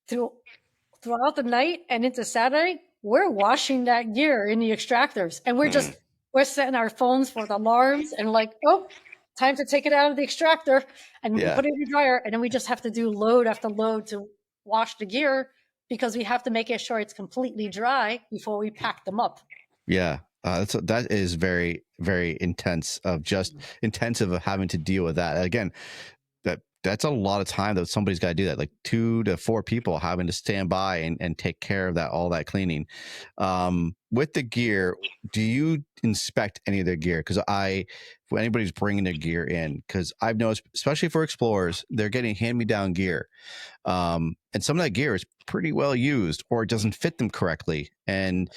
throughout the night and into Saturday, we're washing that gear in the extractors, and we're setting our phones for the alarms and like, oh, time to take it out of the extractor and put it in the dryer, and then we just have to do load after load to wash the gear because we have to make sure it's completely dry before we pack them up. Yeah. That is very, very intense intensive of having to deal with that. Again, that's a lot of time that somebody's got to do that, like 2 to 4 people having to stand by and take care of all that cleaning. With the gear, do you inspect any of their gear? Because when anybody's bringing their gear in, because I've noticed, especially for explorers, they're getting hand-me-down gear. And some of that gear is pretty well used, or it doesn't fit them correctly. And,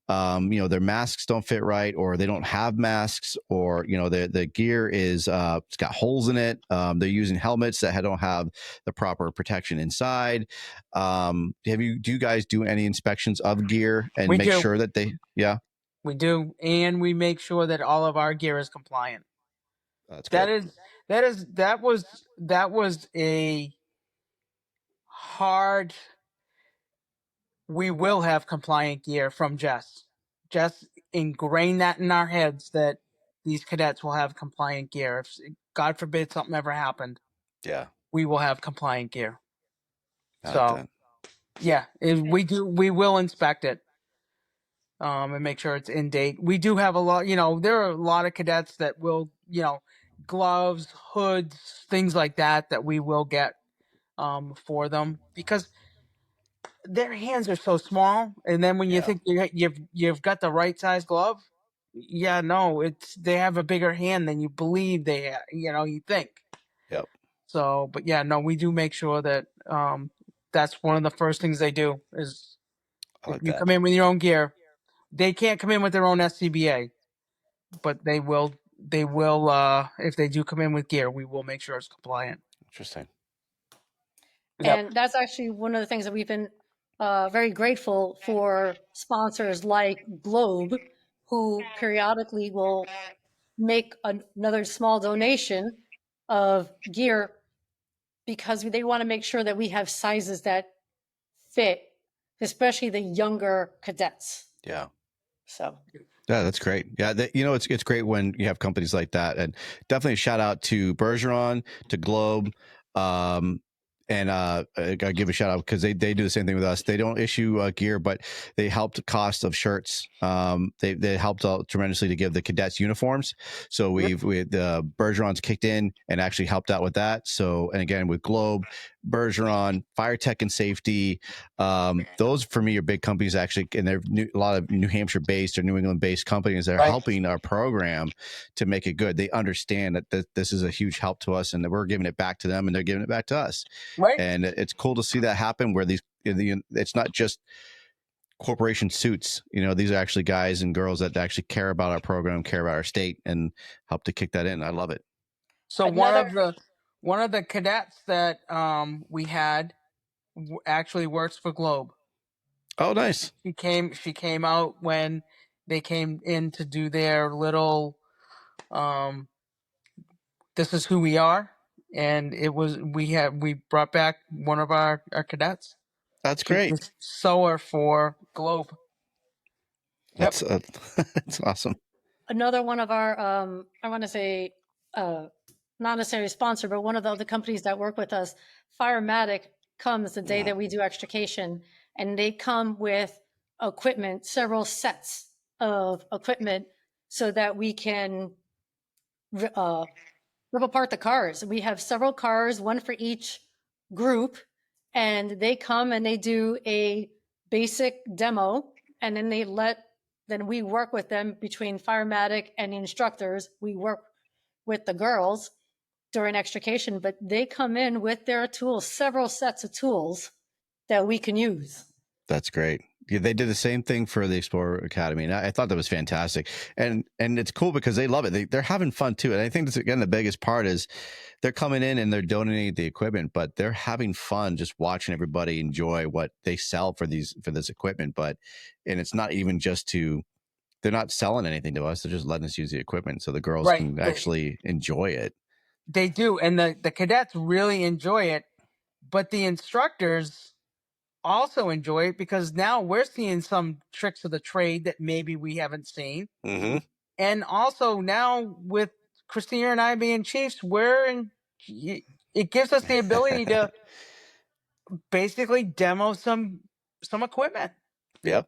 their masks don't fit right, or they don't have masks, or, the gear is, it's got holes in it. They're using helmets that don't have the proper protection inside. Do you guys do any inspections of gear and make sure that we do. And we make sure that all of our gear is compliant. That's good. That was a hard. We will have compliant gear from Jess. Jess ingrained that in our heads that these cadets will have compliant gear. If God forbid something ever happened, we will have compliant gear. We will inspect it and make sure it's in date. We do have a lot. There are a lot of cadets that will, gloves, hoods, things like that we will get for them because their hands are so small, and then when you think you've got the right size glove, they have a bigger hand than you believe they have, you think. Yep. So, but we do make sure that that's one of the first things they do is if you come in with your own gear. They can't come in with their own SCBA, but they will if they do come in with gear, we will make sure it's compliant. Interesting. And that's actually one of the things that we've been very grateful for sponsors like Globe, who periodically will make another small donation of gear because they want to make sure that we have sizes that fit, especially the younger cadets. Yeah. So. Yeah, that's great. Yeah, it's great when you have companies like that, and definitely a shout out to Bergeron, to Globe, and I give a shout out because they do the same thing with us. They don't issue gear, but they helped the cost of shirts. They helped out tremendously to give the cadets uniforms. So the Bergeron's kicked in and actually helped out with that. So, and again with Globe, Bergeron, Fire Tech and Safety, those for me are big companies actually, and they're a lot of New Hampshire based or New England based companies that are helping our program to make it good. They understand that this is a huge help to us, and that we're giving it back to them, and they're giving it back to us. Right. And it's cool to see that happen where it's not just corporation suits. These are actually guys and girls that actually care about our program, care about our state, and help to kick that in. I love it. So one of the cadets that we had actually works for Globe. Oh, nice. She came out when they came in to do their little this is who we are, and we brought back one of our cadets. That's great. Sewer for Globe. That's awesome. Another one of our I want to say not necessarily sponsor, but one of the other companies that work with us, Firematic, comes the day that we do extrication, and they come with equipment, several sets of equipment, so that we can rip apart the cars. We have several cars, one for each group, and they come and they do a basic demo, and then we work with them between Firematic and the instructors. We work with the girls during extrication, but they come in with their tools, several sets of tools, that we can use. That's great. Yeah, they did the same thing for the Explorer Academy, and I thought that was fantastic. And it's cool because they love it. They're having fun too. And I think that's, again, the biggest part is they're coming in and they're donating the equipment, but they're having fun just watching everybody enjoy what they sell for this equipment. And it's not even just they're not selling anything to us. They're just letting us use the equipment so the girls can actually enjoy it. They do. And the cadets really enjoy it, but the instructors also enjoy it because now we're seeing some tricks of the trade that maybe we haven't seen. Mm-hmm. And also now with Cristina and I being chiefs, it gives us the ability to basically demo some equipment. Yep.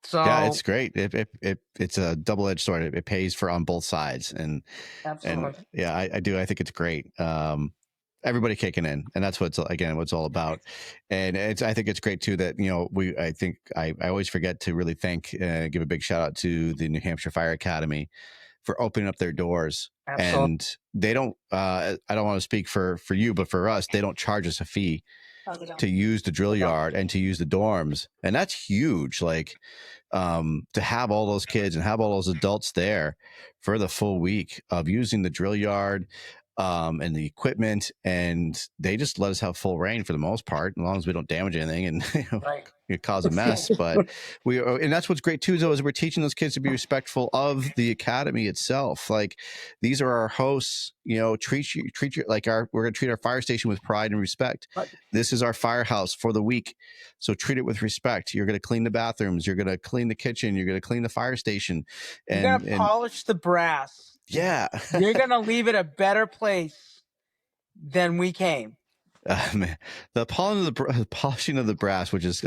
So yeah, it's great. It's a double-edged sword. It pays for on both sides, and absolutely. And yeah, I do. I think it's great. Everybody kicking in, and that's what's all about. And I think it's great too that I think I always forget to really give a big shout out to the New Hampshire Fire Academy for opening up their doors. Absolutely. And they don't. I don't want to speak for you, but for us, they don't charge us a fee to use the drill yard and to use the dorms, and that's huge. Like to have all those kids and have all those adults there for the full week of using the drill yard and the equipment, and they just let us have full reign for the most part, as long as we don't damage anything and it cause a mess. But and that's what's great too, though, is we're teaching those kids to be respectful of the academy itself. Like, these are our hosts, treat you like we're going to treat our fire station with pride and respect. Right. This is our firehouse for the week, so treat it with respect. You're going to clean the bathrooms, you're going to clean the kitchen, you're going to clean the fire station, and you're going to polish the brass. Yeah. You're going to leave it a better place than we came. Man, the polishing of the brass, which is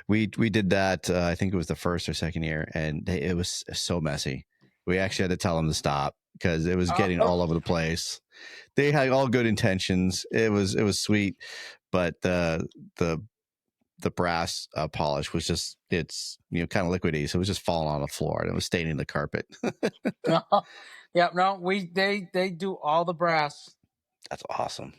we did that. I think it was the first or second year, and it was so messy. We actually had to tell them to stop because it was getting all over the place. They had all good intentions. It was sweet, but the brass polish was just, it's kind of liquidy, so it was just falling on the floor and it was staining the carpet. Yeah, no, they do all the brass. That's awesome.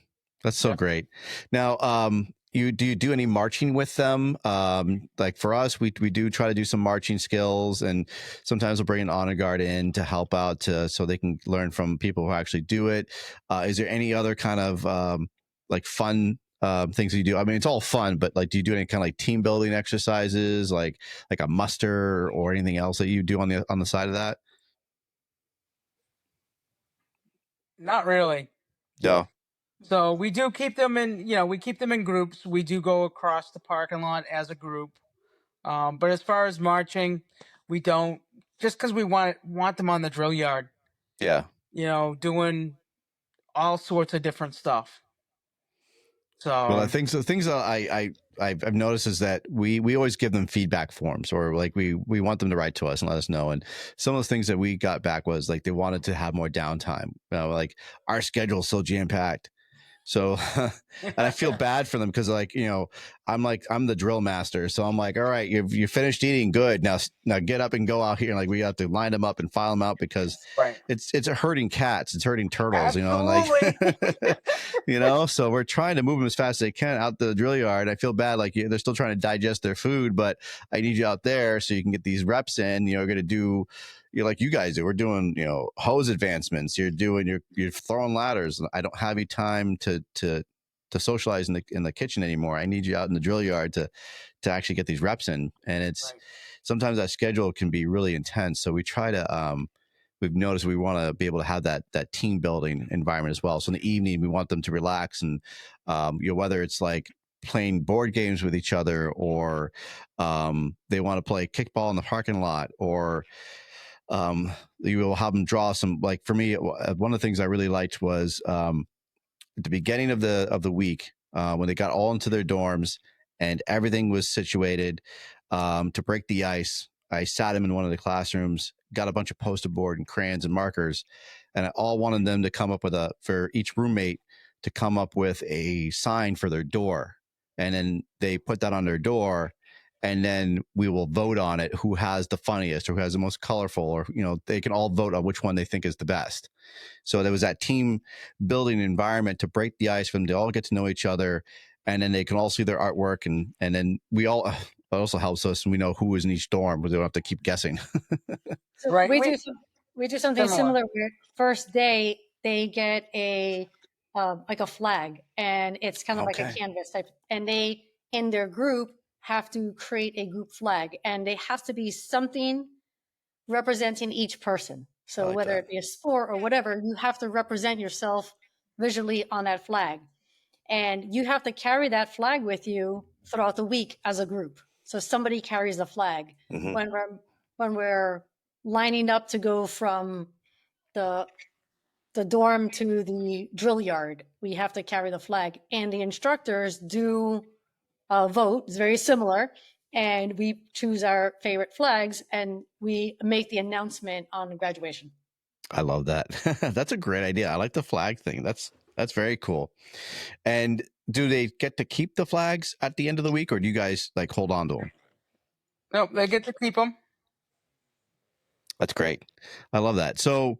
That's so great. Now, do you do any marching with them? Like for us, we do try to do some marching skills, and sometimes we'll bring an honor guard in to help out so they can learn from people who actually do it. Is there any other kind of like fun things that you do? I mean, it's all fun, but like, do you do any kind of like team building exercises, like a muster or anything else that you do on the side of that? Not really. No. So we do keep them in groups. We do go across the parking lot as a group. But as far as marching, we don't, just because we want them on the drill yard. Yeah. Doing all sorts of different stuff. So well, the things that I've noticed is that we always give them feedback forms, or like we want them to write to us and let us know. And some of those things that we got back was like they wanted to have more downtime. Like, our schedule is so jam packed. So, and I feel bad for them because, like, I'm the drill master. So I'm like, all right, you finished eating, good. Now get up and go out here. And like, we have to line them up and file them out because it's hurting cats. It's hurting turtles, so we're trying to move them as fast as they can out the drill yard. I feel bad. Like, they're still trying to digest their food, but I need you out there so you can get these reps in. You're going to do, like you guys do. We're doing, hose advancements. You're throwing ladders. I don't have any time to socialize in the kitchen anymore. I need you out in the drill yard to actually get these reps in. And it's sometimes that schedule can be really intense. So we try to, we've noticed we want to be able to have that team building environment as well. So in the evening, we want them to relax and, whether it's like playing board games with each other, or they want to play kickball in the parking lot, or you will have them draw some, like for me, one of the things I really liked was at the beginning of the week, when they got all into their dorms and everything was situated to break the ice. I sat them in one of the classrooms, got a bunch of poster board and crayons and markers, and I all wanted them to come up with for each roommate to come up with a sign for their door. And then they put that on their door, and then we will vote on it, who has the funniest or who has the most colorful, or, they can all vote on which one they think is the best. So there was that team building environment to break the ice for them to all get to know each other. and then they can all see their artwork, and then we all. It also helps us, and we know who is in each dorm, but we don't have to keep guessing. So Right. we do something similar. Where first day they get a like a flag, and it's kind of like a canvas type, and they in their group have to create a group flag, and they have to be something representing each person. So whether it be a sport or whatever, you have to represent yourself visually on that flag, and you have to carry that flag with you throughout the week as a group. So somebody carries the flag when we're lining up to go from the dorm to the drill yard. We have to carry the flag, and the instructors do a vote. It's very similar, and we choose our favorite flags, and we make the announcement on graduation. I love that. That's a great idea. I like the flag thing. That's very cool. And do they get to keep the flags at the end of the week, or do you guys like hold on to them? No, they get to keep them. That's great. I love that. So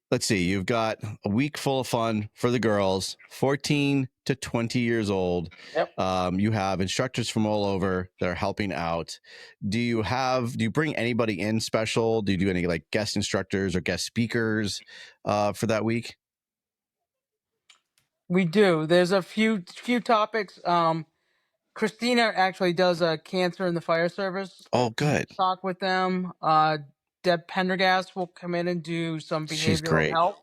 let's see. You've got a week full of fun for the girls, 14 to 20 years old. Yep. You have instructors from all over that are helping out. Do you bring anybody in special? Do you do any like guest instructors or guest speakers for that week? We do. There's a few topics. Cristina actually does a cancer in the fire service. Oh, good. Talk with them. Deb Pendergast will come in and do some behavioral health.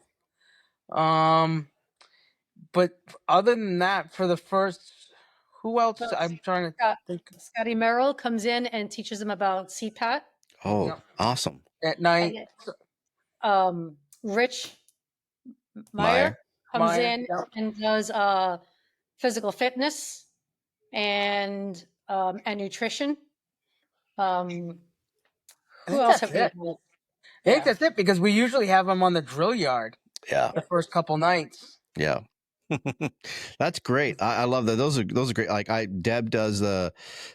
But other than that, for the first, who else? I'm trying to think. Scotty Merrill comes in and teaches them about CPAT. Oh, awesome. At night. Rich Meyer comes in and does physical fitness and nutrition. Who else have we? I think that's it, because we usually have them on the drill yard. Yeah. The first couple nights. Yeah. That's great. I love that. Those are great. Like Deb does the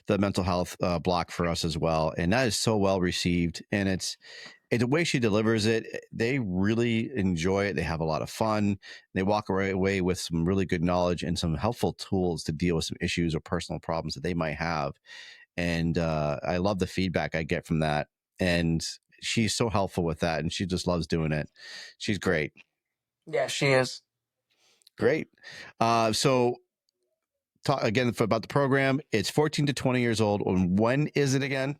mental health block for us as well, and that is so well received. And it's the way she delivers it. They really enjoy it. They have a lot of fun. They walk away with some really good knowledge and some helpful tools to deal with some issues or personal problems that they might have. And I love the feedback I get from that. And she's so helpful with that, and she just loves doing it. She's great. Yeah, she is. Great. So talk again about the program. It's 14 to 20 years old. And when is it again?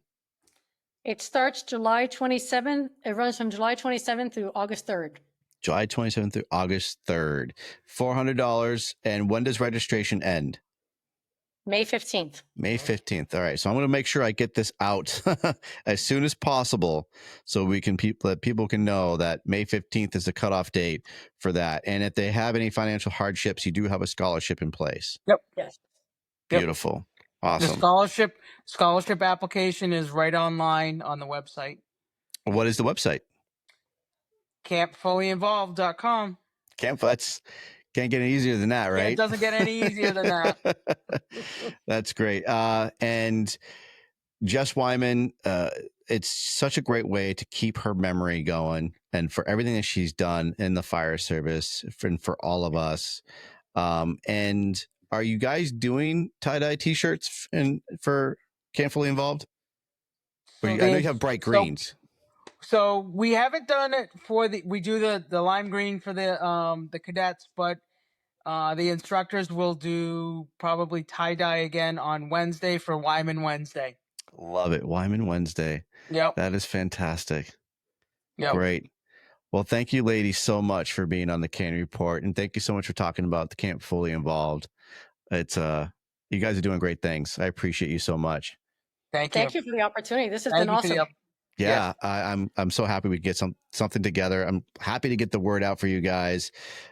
It starts July 27th. It runs from July 27th through August 3rd. July 27th through August 3rd. $400. And when does registration end? May 15th. May 15th. All right. So I'm going to make sure I get this out as soon as possible so we can that people can know that May 15th is the cutoff date for that. And if they have any financial hardships, you do have a scholarship in place. Yep. Yes. Beautiful. Awesome. The scholarship application is right online on the website. What is the website? campfullyinvolved.com. Can't get any easier than that, right? Yeah, it doesn't get any easier than that. That's great. And Jess Wyman, it's such a great way to keep her memory going, and for everything that she's done in the fire service, and for all of us. And are you guys doing tie-dye t-shirts for Camp Fully Involved? I know you have bright greens. So we haven't done it we do the lime green for the cadets, but the instructors will do probably tie-dye again on Wednesday for Wyman Wednesday. Love it. Wyman Wednesday. Yep. That is fantastic. Yep. Great. Well, thank you ladies so much for being on the C.A.N Report, and thank you so much for talking about the Camp Fully Involved. It's you guys are doing great things. I appreciate you so much. Thank you. Thank you for the opportunity. This has been awesome. Yeah, I'm so happy we get something together. I'm happy to get the word out for you guys.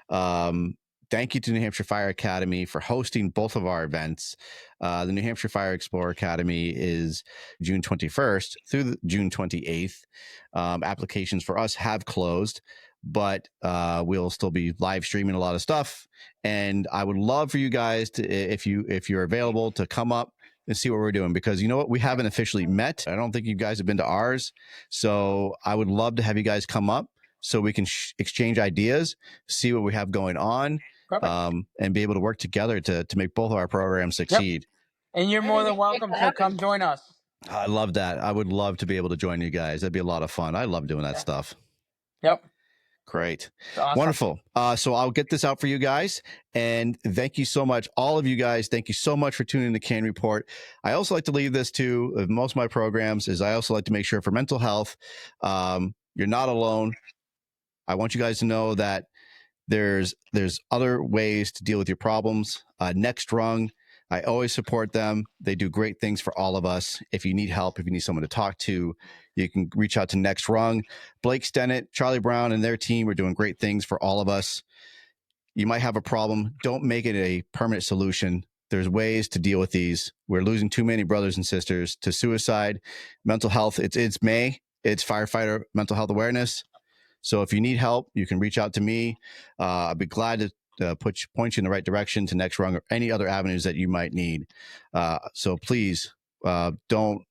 Thank you to New Hampshire Fire Academy for hosting both of our events. The New Hampshire Fire Explorer Academy is June 21st through June 28th. Applications for us have closed, but we'll still be live streaming a lot of stuff. And I would love for you guys to, if you're available, to come up and see what we're doing, because you know what, we haven't officially met. I don't think you guys have been to ours, so I would love to have you guys come up so we can exchange ideas, see what we have going on, and be able to work together to make both of our programs succeed. And you're more than welcome to come join us. I love that. I would love to be able to join you guys. That'd be a lot of fun. I love doing that stuff. Yep. Great. Awesome. Wonderful. So I'll get this out for you guys. And thank you so much. All of you guys, thank you so much for tuning in to C.A.N Report. I also like to leave this too, of most of my programs, is I also like to make sure for mental health, you're not alone. I want you guys to know that there's other ways to deal with your problems. Next Rung, I always support them. They do great things for all of us. If you need help, if you need someone to talk to, you can reach out to Next Rung. Blake Stennett, Charlie Brown, and their team are doing great things for all of us. You might have a problem. Don't make it a permanent solution. There's ways to deal with these. We're losing too many brothers and sisters to suicide, mental health. It's May. It's Firefighter Mental Health Awareness. So if you need help, you can reach out to me. I'd be glad to point you in the right direction to Next Rung or any other avenues that you might need. So please don't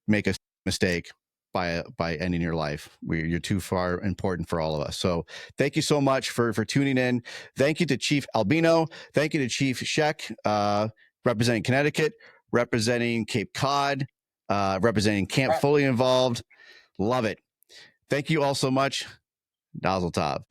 make a mistake by ending your life. You're too far important for all of us. So thank you so much for tuning in. Thank you to Chief Albino. Thank you to Chief Schoeck, representing Connecticut, representing Cape Cod, representing Camp Fully Involved. Love it. Thank you all so much. Mazel tov.